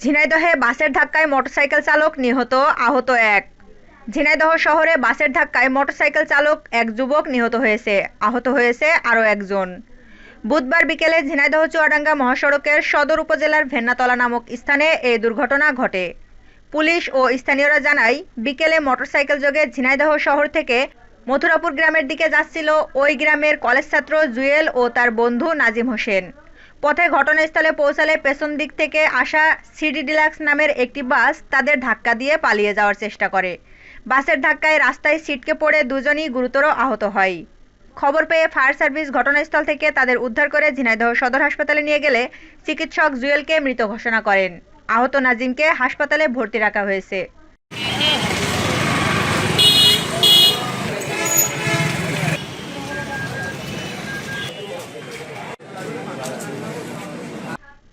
ঝিনাইদহে বাসের ধাক্কায় মোটরসাইকেল চালক নিহত, আহত এক। ঝিনাইদহ শহরে বাসের ধাক্কায় মোটরসাইকেল চালক এক যুবক নিহত হয়েছে, আহত হয়েছে আরও একজন। বুধবার বিকেলে ঝিনাইদহ চুয়াডাঙ্গা মহাসড়কের সদর উপজেলার ভেন্নাতলা নামক স্থানে এই দুর্ঘটনা ঘটে। পুলিশ ও স্থানীয়রা জানায়, বিকেলে মোটরসাইকেল যোগে ঝিনাইদহ শহর থেকে মথুরাপুর গ্রামের দিকে যাচ্ছিল ওই গ্রামের কলেজ ছাত্র জুয়েল ও তার বন্ধু নাজিম হোসেন। পথে ঘটনাস্থলে পৌঁছালে পেছন দিক থেকে আসা সিডি ডিলাক্স নামের একটি বাস তাদের ধাক্কা দিয়ে পালিয়ে যাওয়ার চেষ্টা করে। বাসের ধাক্কায় রাস্তায় ছিটকে পড়ে দুজনই গুরুতর আহত হয়। খবর পেয়ে ফায়ার সার্ভিস ঘটনাস্থল থেকে তাদের উদ্ধার করে ঝিনাইদহ সদর হাসপাতালে নিয়ে গেলে চিকিৎসক জুয়েলকে মৃত ঘোষণা করেন। আহত নাজিমকে হাসপাতালে ভর্তি রাখা হয়েছে।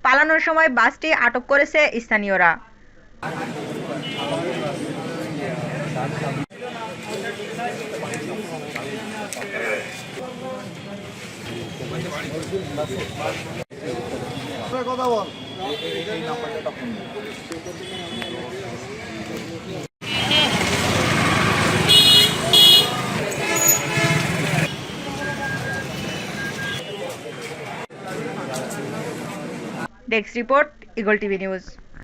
পালানোর সময় বাসটি আটক করেছে স্থানীয়রা। Desk report, eagle TV news.